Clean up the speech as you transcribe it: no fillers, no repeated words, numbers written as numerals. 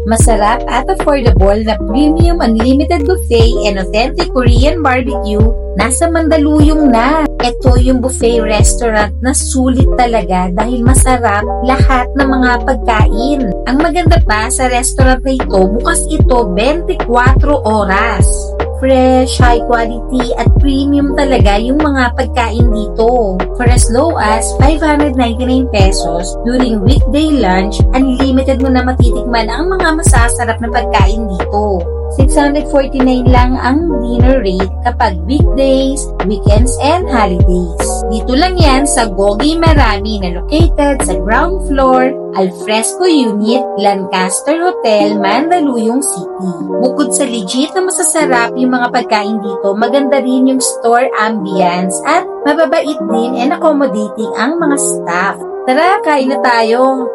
Masarap at affordable na premium unlimited buffet and authentic Korean barbecue nasa Mandaluyong na. Ito yung buffet restaurant na sulit talaga dahil masarap lahat ng mga pagkain. Ang maganda pa sa restaurant na ito, bukas ito 24 oras. Fresh, high quality at premium talaga yung mga pagkain dito. For as low as 599 pesos during weekday lunch, unlimited mo na matitikman ang mga masasarap na pagkain dito. 649 lang ang dinner rate kapag weekdays, weekends, and holidays. Dito lang yan sa Gogi Marami na located sa ground floor, Alfresco Unit, Lancaster Hotel, Mandaluyong City. Bukod sa legit na masasarap yung mga pagkain dito, maganda rin yung store ambience at mababait din and accommodating ang mga staff. Tara, kain na tayo!